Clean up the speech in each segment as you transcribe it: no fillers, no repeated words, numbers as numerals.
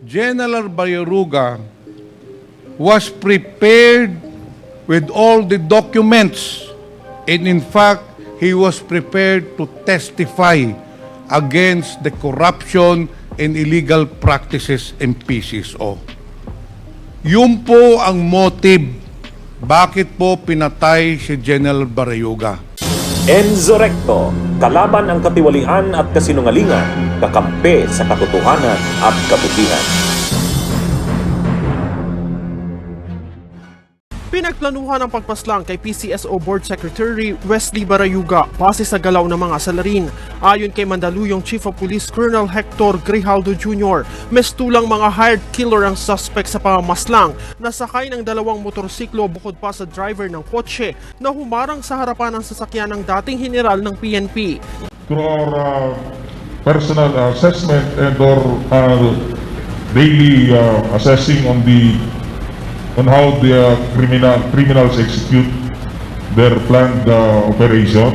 General Bayaruga was prepared with all the documents, and in fact, he was prepared to testify against the corruption and illegal practices in PCSO. Yun po ang motive bakit po pinatay si General Bayaruga. Enzo Recto, kalaban ang katiwalian at kasinungalingan, kakampi sa katotohanan at kabutihan. Pinagplanuhan ang pagpaslang kay PCSO Board Secretary Wesley Barayuga base sa galaw ng mga salarin. Ayon kay Mandaluyong Chief of Police Colonel Hector Grijaldo Jr., mestulang mga hired killer ang suspect sa pamamaslang na sakay ng dalawang motorsiklo bukod pa sa driver ng kotse na humarang sa harapan ng sasakyan ng dating general ng PNP. Through our personal assessment and our daily assessing on how the criminals execute their planned operation,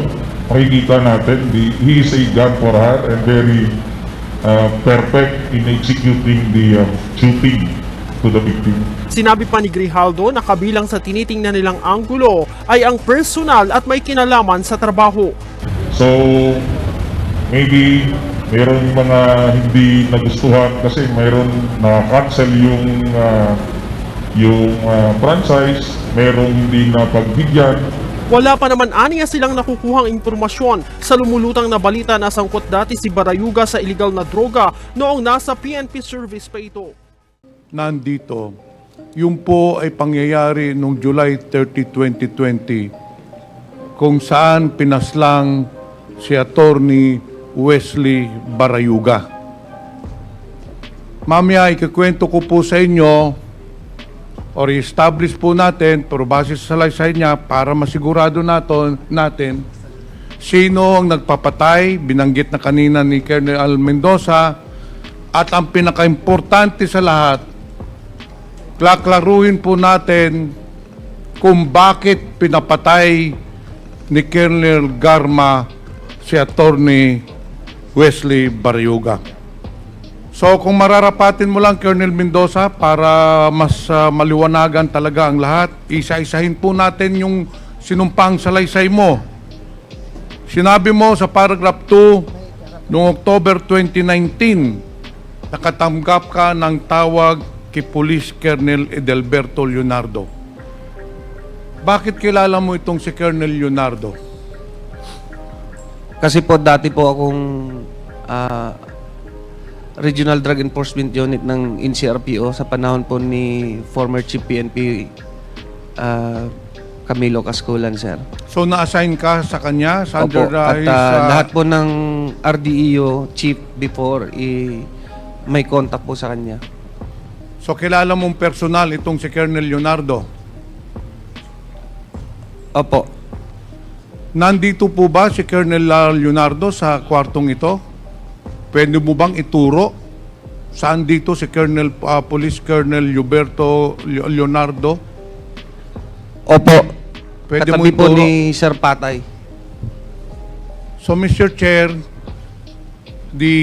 makikita natin he is a gun for hire and very perfect in executing the shooting to the victim. Sinabi pa ni Grijaldo na kabilang sa tinitingnan nilang anggulo ay ang personal at may kinalaman sa trabaho. So, maybe mayroon mga hindi nagustuhan kasi mayroon na-cancel yung franchise, mayroong hindi na pagbigyan. Wala pa naman aniya silang nakukuhang impormasyon sa lumulutang na balita na sangkot dati si Barayuga sa illegal na droga noong nasa PNP service pa ito. Nandito, yung po ay pangyayari noong July 30, 2020 kung saan pinaslang si Attorney Wesley Barayuga. Mamaya ikukwento ko po sa inyo or i-establish po natin, pero base sa salaysay niya para masigurado natin sino ang nagpapatay, binanggit na kanina ni Colonel Mendoza, at ang pinaka-importante sa lahat, klaklaruhin po natin kung bakit pinapatay ni Colonel Garma si Attorney Wesley Barayuga. So kung mararapatin mo lang, Colonel Mendoza, para mas maliwanagan talaga ang lahat, isa-isahin po natin yung sinumpang salaysay mo. Sinabi mo sa paragraph 2, noong October 2019, nakatanggap ka ng tawag kay Police Colonel Edelberto Leonardo. Bakit kilala mo itong si Colonel Leonardo? Kasi po dati po akong Regional Drug Enforcement Unit ng NCRPO sa panahon po ni former Chief PNP Camilo Casculan, sir. So na-assign ka sa kanya? Sa Opo, at lahat po ng RDEO chief before, may contact po sa kanya. So kilala mong personal itong si Colonel Leonardo? Opo. Nandito po ba si Colonel Leonardo sa kwartong ito? Pwede mo bang ituro saan dito si Police Colonel Huberto Leonardo? Opo. Pwede mo Katabi po ituro? ni Sir Patay. So Mr. Chair, the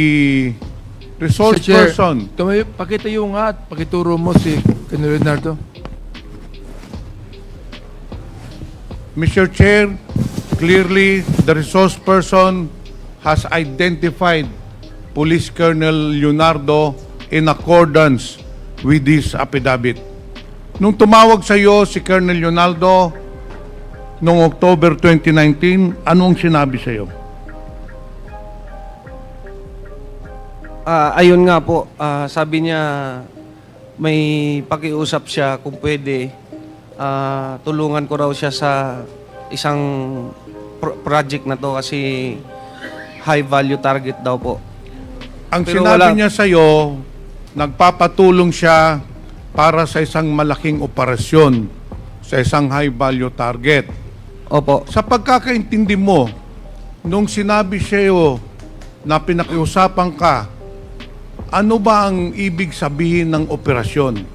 resource Mr. Chair, person. Pakitayo nga at pakituro mo si Colonel Leonardo. Mr. Chair, clearly the resource person has identified Police Colonel Leonardo in accordance with this affidavit. Nung tumawag sa iyo si Colonel Leonardo noong October 2019, anong sinabi sa iyo? Ayun nga po, sabi niya may pakiusap siya kung pwede tulungan ko raw siya sa isang project na to kasi high value target daw po. Ang Pero sinabi wala. niya sa iyo, nagpapatulong siya para sa isang malaking operasyon, sa isang high value target. Opo. Sa pagkakaintindi mo, nung sinabi siya iyo na pinakiusapan ka, ano ba ang ibig sabihin ng operasyon?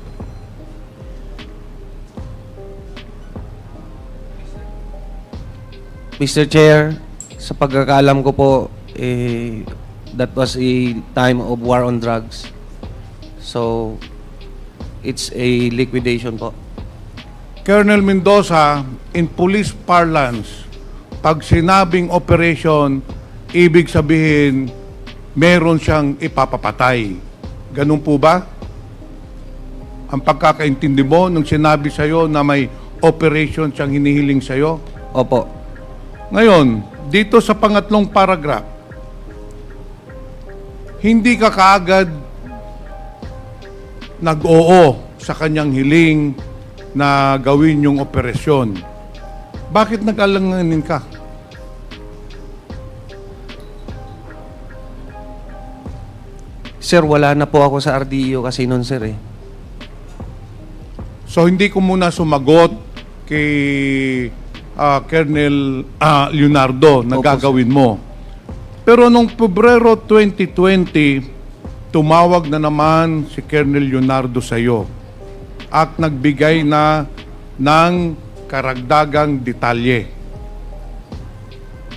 Mr. Chair, sa pagkakaalam ko po, that was a time of war on drugs. So, it's a liquidation po. Colonel Mendoza, in police parlance, pag sinabing operation, ibig sabihin, meron siyang ipapapatay. Ganun po ba? Ang pagkakaintindi mo nung sinabi sa'yo na may operation siyang hinihiling sa'yo? Opo. Ngayon, dito sa pangatlong paragraph, hindi ka kaagad nag-oo sa kanyang hiling na gawin yung operasyon. Bakit nag-alanganin ka? Sir, wala na po ako sa RDO kasi noon, sir eh. So hindi ko muna sumagot kay Colonel Leonardo na Opo, gagawin mo. Pero nung Pebrero 2020, tumawag na naman si Colonel Leonardo sa iyo at nagbigay na ng karagdagang detalye.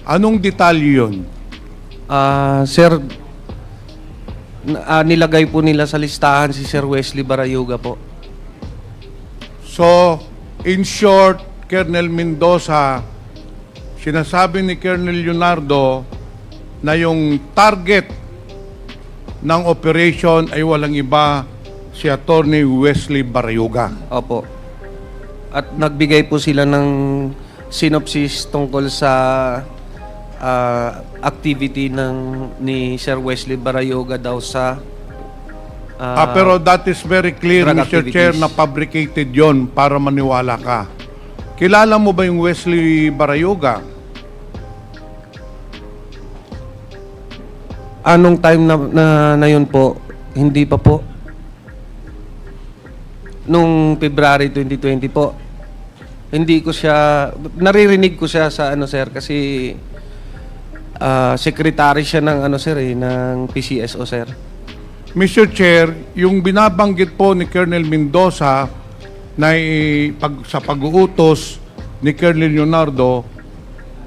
Anong detalye yun? Sir, nilagay po nila sa listahan si Sir Wesley Barayuga po. So, in short, Colonel Mendoza, sinasabi ni Colonel Leonardo na yung target ng operation ay walang iba si Attorney Wesley Barayuga. Opo. At nagbigay po sila ng synopsis tungkol sa activity ni Sir Wesley Barayuga daw sa Pero that is very clear, drug Mr. Chair, activities. na fabricated yon para maniwala ka. Kilala mo ba yung Wesley Barayuga? Anong time na yun po? Hindi pa po. Nung February 2020 po. Hindi ko siya, naririnig ko siya sa ano sir kasi secretary siya ng ano sir ng PCSO sir. Mr. Chair, yung binabanggit po ni Colonel Mendoza na sa pag-uutos ni Colonel Leonardo,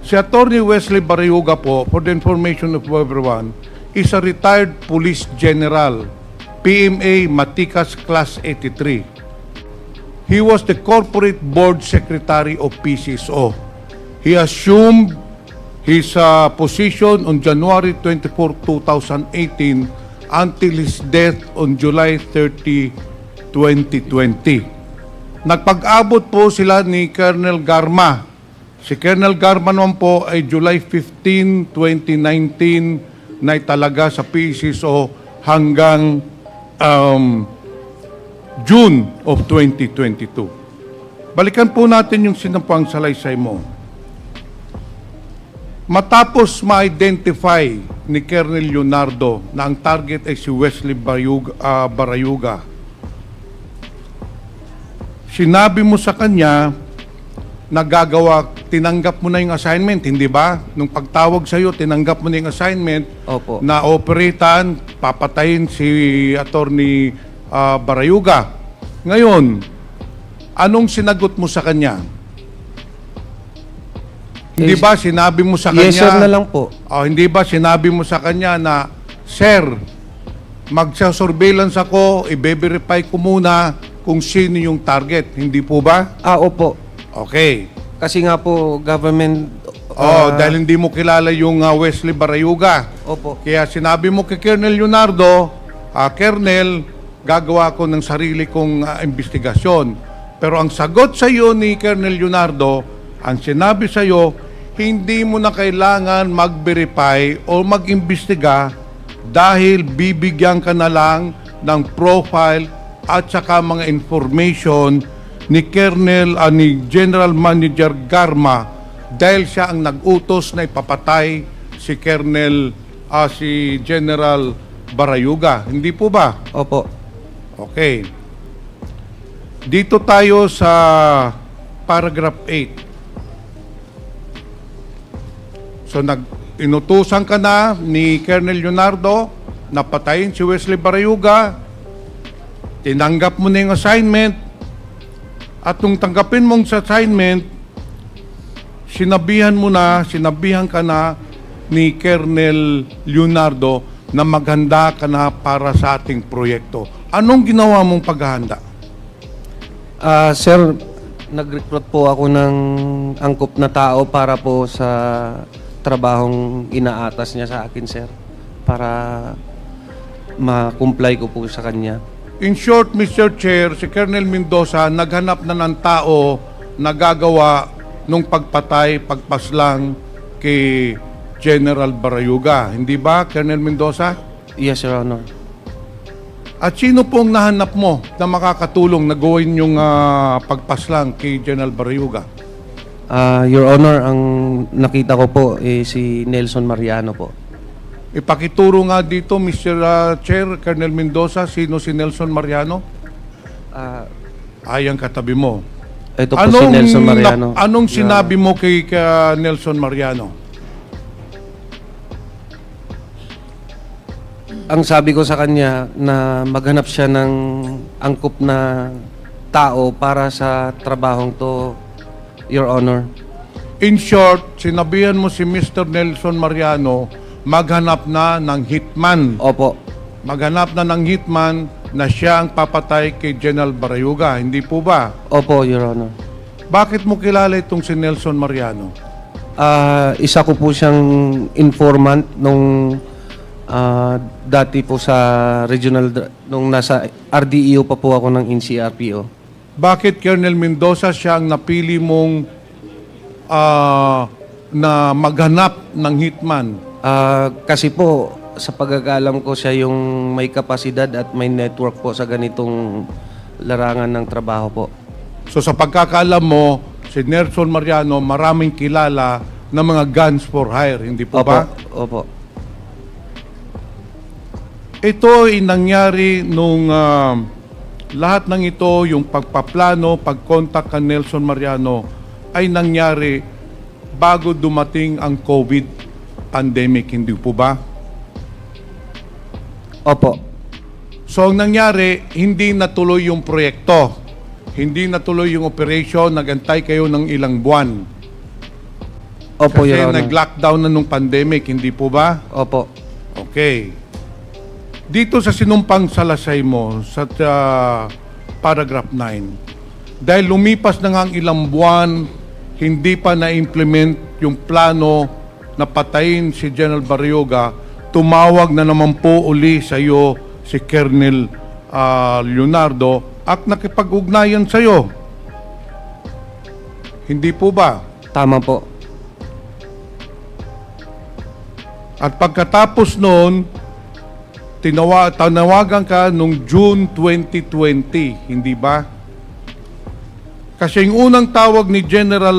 si Attorney Wesley Barayuga po, for the information of everyone, is a retired police general, PMA Matikas Class 83. He was the corporate board secretary of PCSO. He assumed his position on January 24, 2018 until his death on July 30, 2020. Nagpag-abot po sila ni Colonel Garma. Si Colonel Garma naman po ay July 15, 2019 na italaga sa PCSO hanggang June of 2022. Balikan po natin yung sinampang salaysay mo. Matapos ma-identify ni Colonel Leonardo na ang target ay si Wesley Barayuga, sinabi mo sa kanya na tinanggap mo na yung assignment, hindi ba? Nung pagtawag sa iyo, tinanggap mo na yung assignment. Opo. Na operatan, papatayin si Attorney Barayuga. Ngayon, anong sinagot mo sa kanya? Hindi Yes. ba sinabi mo sa kanya? Yes sir na lang po. Hindi ba sinabi mo sa kanya na, Sir, magsa-surveillance ako, i-verify ko muna kung sino yung target. Hindi po ba? Opo. Okay. Kasi nga po government Dahil hindi mo kilala yung Wesley Barayuga. Opo. Kaya sinabi mo kay Colonel Leonardo, Colonel, gagawa ko ng sarili kong investigasyon. Pero ang sagot sa iyo ni Colonel Leonardo, ang sinabi sa iyo, hindi mo na kailangan mag-verify o mag-imbestiga dahil bibigyan ka na lang ng profile at saka mga information ni General Manager Garma dahil siya ang nag-utos na ipapatay si si General Barayuga. Hindi po ba? Opo. Okay. Dito tayo sa paragraph 8. So inutusan ka na ni Colonel Leonardo na patayin si Wesley Barayuga. Tinanggap mo na yung assignment. At nung tanggapin mong sa assignment, sinabihan ka na ni Colonel Leonardo na maghanda ka na para sa ating proyekto. Anong ginawa mong paghahanda? Sir, nag-recruit po ako ng angkop na tao para po sa trabahong inaatas niya sa akin, sir. Para ma-comply ko po sa kanya. In short, Mr. Chair, si Colonel Mendoza naghanap na ng tao na gagawa nung pagpatay, pagpaslang kay General Barayuga. Hindi ba, Colonel Mendoza? Yes, Your Honor. At sino pong nahanap mo na makakatulong na gawin yung pagpaslang kay General Barayuga? Your Honor, ang nakita ko po si Nelson Mariano po. Ipakituro nga dito, Mr. Chair, Colonel Mendoza, sino si Nelson Mariano? Ayang katabi mo. Ito po si Nelson Mariano. Anong sinabi mo kay Nelson Mariano? Ang sabi ko sa kanya na maghanap siya ng angkop na tao para sa trabahong to, Your Honor. In short, sinabihan mo si Mr. Nelson Mariano maghanap na ng hitman. Opo. Maghanap na ng hitman na siya ang papatay kay General Barayuga. Hindi po ba? Opo, Your Honor. Bakit mo kilala itong si Nelson Mariano? Isa ko po siyang informant nung dati po sa regional, nung nasa RDEO pa po ako ng NCRPO. Bakit Colonel Mendoza siya ang napili mong na maghanap ng hitman? Kasi po, sa pagkakalam ko, siya yung may kapasidad at may network po sa ganitong larangan ng trabaho po. So sa pagkakaalam mo, si Nelson Mariano maraming kilala ng mga guns for hire, hindi po Opo, ba? opo. Ito ay nangyari nung lahat ng ito, yung pagpaplano, pagkontak kay Nelson Mariano, ay nangyari bago dumating ang COVID pandemic, hindi po ba? Opo. So ang nangyari, hindi natuloy yung proyekto. Hindi natuloy yung operation, nagantay kayo ng ilang buwan. Opo, Kasi Your Honor. nag-lockdown na nung pandemic, hindi po ba? Opo. Okay. Dito sa sinumpang salasay mo, sa paragraph 9, dahil lumipas na nga ang ilang buwan, hindi pa na-implement yung plano na patayin si General Barayuga, tumawag na naman po uli sa iyo si Colonel Leonardo at nakipag-ugnayan sa iyo. Hindi po ba? Tama po. At pagkatapos noon, tinawagan ka nung June 2020, hindi ba? Kasi yung unang tawag ni General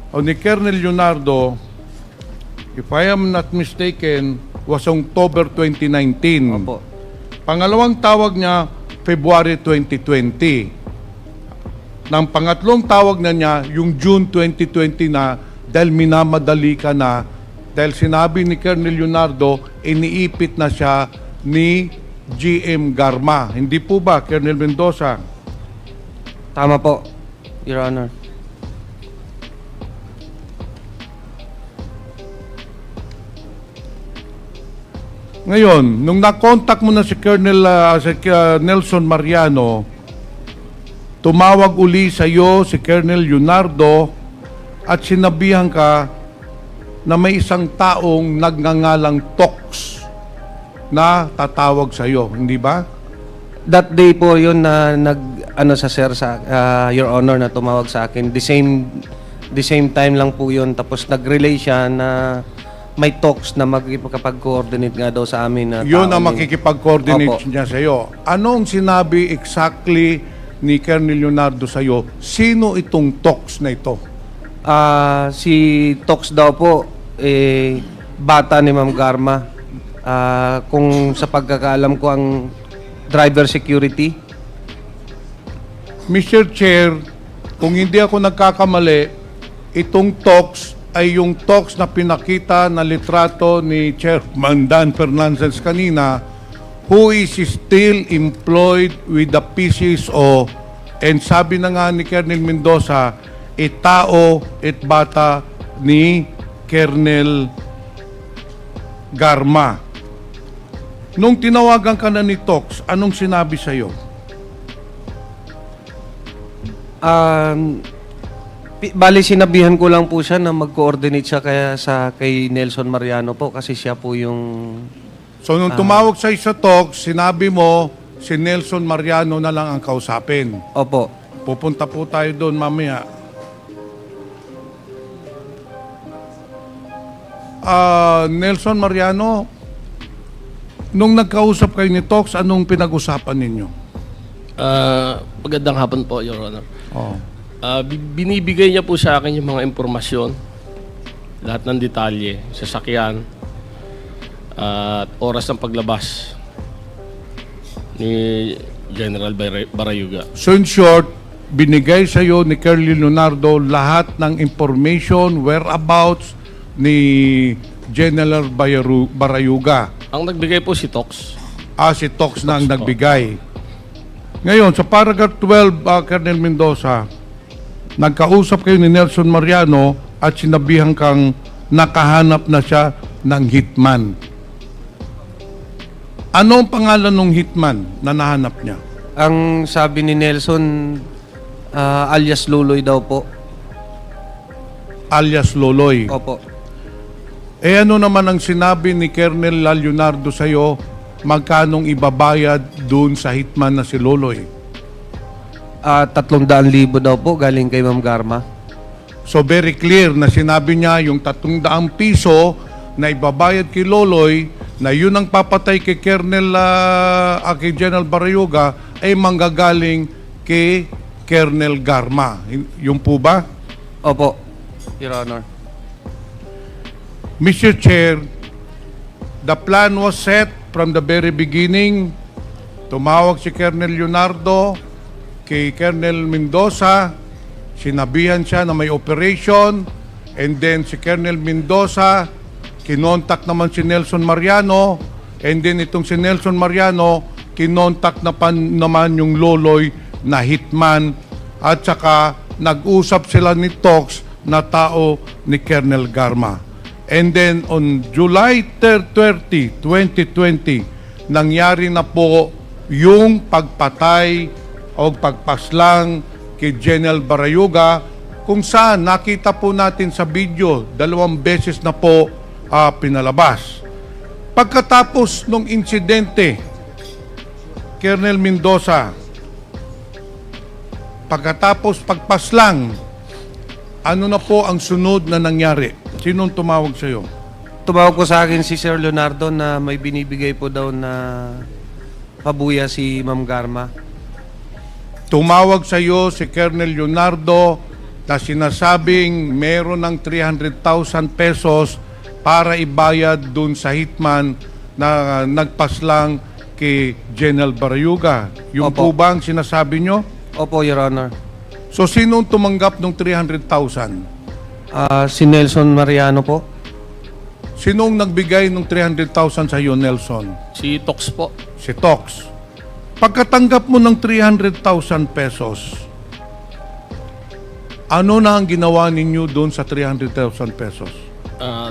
o ni Colonel Leonardo, if I am not mistaken, was October 2019. Opo. Pangalawang tawag niya, February 2020. Nang pangatlong tawag na niya, yung June 2020 na, dahil minamadali ka na, dahil sinabi ni Colonel Leonardo, iniipit na siya ni GM Garma. Hindi po ba, Colonel Mendoza? Tama po, Your Honor. Ngayon, nung na-contact mo na si Colonel Nelson Mariano, tumawag uli sa iyo si Colonel Leonardo at sinabihan ka na may isang taong nagngangalang Tox na tatawag sa iyo, hindi ba? That day po yun na sa sir sa Your Honor na tumawag sa akin. The same time lang po yun. Tapos nag-relay siya na may talks na magkipag-coordinate nga daw sa amin na Yun tao ang ni- makikipag-coordinate Opo. niya sa iyo. Anong sinabi exactly ni Colonel Leonardo sa iyo? Sino itong Tox na ito? Si Tox daw po, bata ni Ma'am Garma. Kung sa pagkakaalam ko ang driver security. Mr. Chair, kung hindi ako nagkakamali, itong Tox ay yung Tox na pinakita na litrato ni Chairman Dan Fernandez kanina, who is still employed with the PCSO, and sabi na nga ni Colonel Mendoza, itao at bata ni Colonel Garma. Nung tinawagan ka na ni Tox, anong sinabi sa'yo? Bali, sinabihan ko lang po siya na mag-coordinate siya kay Nelson Mariano po kasi siya po yung... So nung tumawag sa'yo sa Tox, sinabi mo si Nelson Mariano na lang ang kausapin. Opo. Pupunta po tayo doon mamaya. Nelson Mariano, nung nagkausap kayo ni Tox, anong pinag-usapan ninyo? Magandang hapon po, Your Honor. Oh. Binibigay niya po sa akin yung mga impormasyon, lahat ng detalye, sasakyan, at oras ng paglabas ni General Barayuga. So in short, binigay sa iyo ni Curly Leonardo lahat ng information, whereabouts ni General Barayuga. Ang nagbigay po si Tox. Si Tox na ang Tox po. nagbigay. Ngayon, sa paragraph 12, Colonel Mendoza, nagkausap kayo ni Nelson Mariano at sinabihan kang nakahanap na siya ng hitman. Ano ang pangalan ng hitman na nahanap niya? Ang sabi ni Nelson, alias Luloy daw po. Alias Loloy. Opo. Ano naman ang sinabi ni Colonel Leonardo sa iyo, magkanong ibabayad doon sa hitman na si Loloy? 300,000 daw po galing kay Ma'am Garma. So very clear na sinabi niya yung 300 piso na ibabayad kay Loloy na yun ang papatay kay kay General Barayuga ay manggagaling kay Colonel Garma. Yung po ba? Opo, Your Honor. Mr. Chair, the plan was set from the very beginning. Tumawag si Colonel Leonardo kay Colonel Mendoza, sinabihan siya na may operation, and then si Colonel Mendoza, kinontak naman si Nelson Mariano, and then itong si Nelson Mariano, kinontak naman yung Loloy na hitman, at saka nag-usap sila ni Tox na tao ni Colonel Garma. And then on July 30, 2020, nangyari na po yung pagpatay o pagpaslang kay General Barayuga, kung saan nakita po natin sa video, 2 beses na po pinalabas. Pagkatapos ng insidente, Colonel Mendoza, pagkatapos pagpaslang, ano na po ang sunod na nangyari? Sinong tumawag sa iyo? Tumawag ko sa akin si Sir Leonardo na may binibigay po daw na pabuya si Ma'am Garma. Tumawag sa iyo si Colonel Leonardo na sinasabing meron ng 300,000 pesos para ibayad dun sa hitman na nagpaslang kay General Barayuga. Yung po Opo. ba ang sinasabi nyo? Opo, Your Honor. So sinong tumanggap ng 300,000? Si Nelson Mariano po. Sinong nagbigay ng 300,000 sa iyo, Nelson? Si Tox po. Si Tox. Pagkatanggap mo ng 300,000 pesos, ano na ang ginawa ninyo doon sa 300,000 pesos?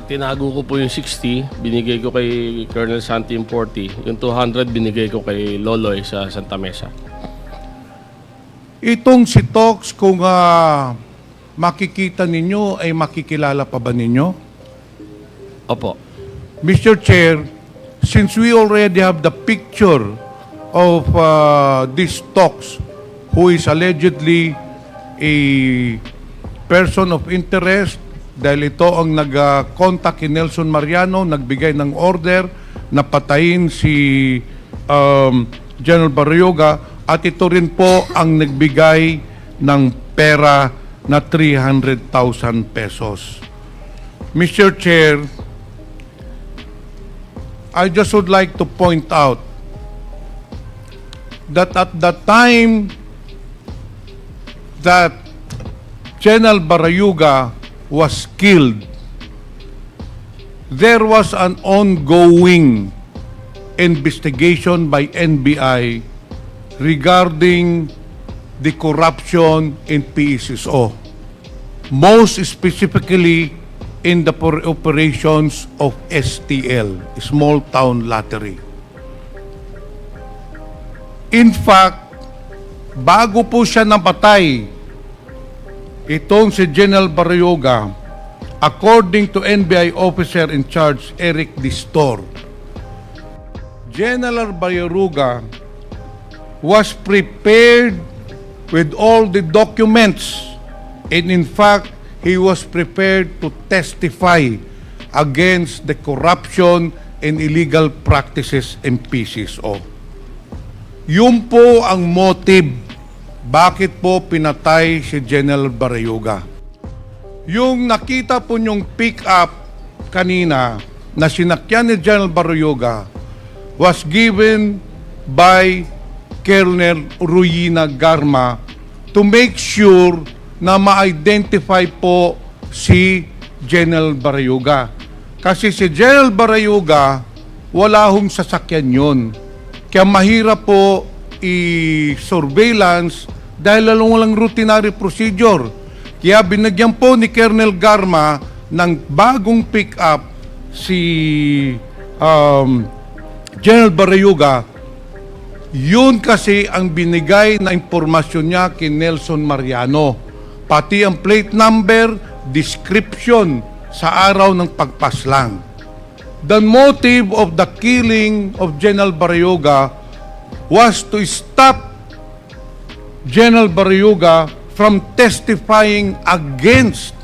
Tinago ko po yung 60, binigay ko kay Colonel Santi yung 40. Yung 200 binigay ko kay Loloy sa Santa Mesa. Itong si Tox, kung makikita ninyo, ay makikilala pa ba ninyo? Opo. Mr. Chair, since we already have the picture of this Tox, who is allegedly a person of interest, dahil ito ang nag-contact kay Nelson Mariano, nagbigay ng order na patayin si General Barayuga, at ito rin po ang nagbigay ng pera na 300,000 pesos. Mr. Chair, I just would like to point out that at the time that General Barayuga was killed, there was an ongoing investigation by NBI regarding the corruption in PSSO. Most specifically, in the operations of STL, Small Town Lottery. In fact, bago po siya napatay, itong si General Baryoga, according to NBI officer in charge Eric Distor, General Baryoga was prepared with all the documents, and in fact, he was prepared to testify against the corruption and illegal practices in PCSO. Yun po ang motive bakit po pinatay si General Baryoga. Yung nakita po niyong pick-up kanina na sinakyan ni General Baryoga was given by Colonel Ruyina Garma to make sure na ma-identify po si General Baryoga. Kasi si General Baryoga, wala hong sasakyan yun. Kaya mahirap po i-surveillance dahil walang routinary procedure. Kaya binagyan po ni Colonel Garma ng bagong pick-up si General Baryoga. Yun kasi ang binigay na impormasyon niya kay Nelson Mariano. Pati ang plate number, description sa araw ng pagpaslang. The motive of the killing of General Baryoga was to stop General Baryoga from testifying against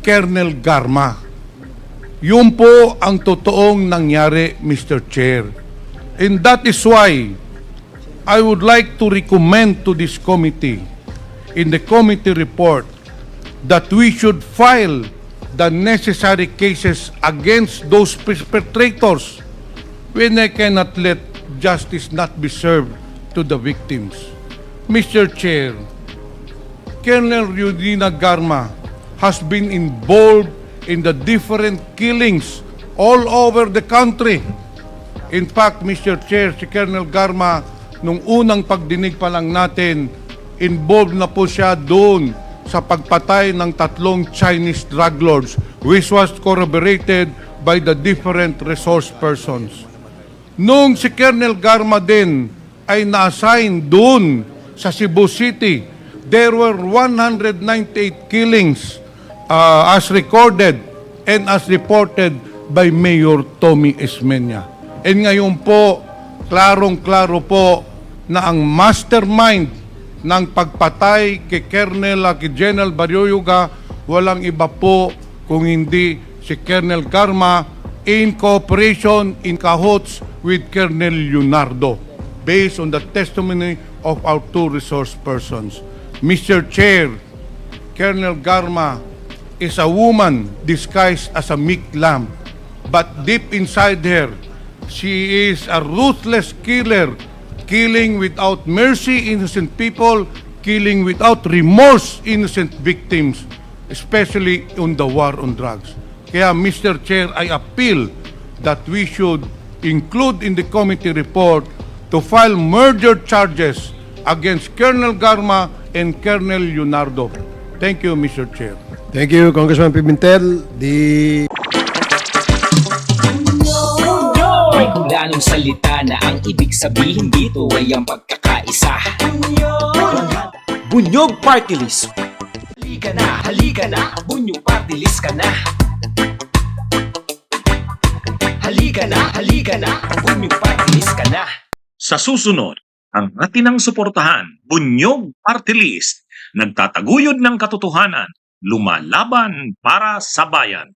Colonel Garma. Yun po ang totoong nangyari, Mr. Chair. And that is why I would like to recommend to this committee in the committee report that we should file the necessary cases against those perpetrators when I cannot let justice not be served to the victims. Mr. Chair, Colonel Ruyina Garma has been involved in the different killings all over the country. In fact, Mr. Chair, si Colonel Garma, nung unang pagdinig pa lang natin, involved na po siya doon sa pagpatay ng 3 Chinese drug lords, which was corroborated by the different resource persons. Nung si Colonel Garma din ay na-assign doon sa Cebu City, there were 198 killings as recorded and as reported by Mayor Tommy Esmeña. And ngayon po, klarong-klaro po na ang mastermind ng pagpatay kay General Baryoga walang iba po kung hindi si Colonel Garma in cooperation, in cahoots with Colonel Leonardo based on the testimony of our 2 resource persons. Mr. Chair, Colonel Garma is a woman disguised as a meek lamb, but deep inside her, she is a ruthless killer, killing without mercy innocent people, killing without remorse innocent victims, especially on the war on drugs. Kaya, Mr. Chair, I appeal that we should include in the committee report to file murder charges against Colonel Garma and Colonel Leonardo. Thank you, Mr. Chair. Thank you, Congressman Pimentel. May hulanong salita na ang ibig sabihin dito ay ang pagkakaisa. Bunyog Party List. Halika na, Bunyog Party List ka na. Halika na, Bunyog Party List ka na. Sa susunod, ang atinang suportahan, Bunyog Party List, nagtataguyod ng katotohanan, lumalaban para sa bayan.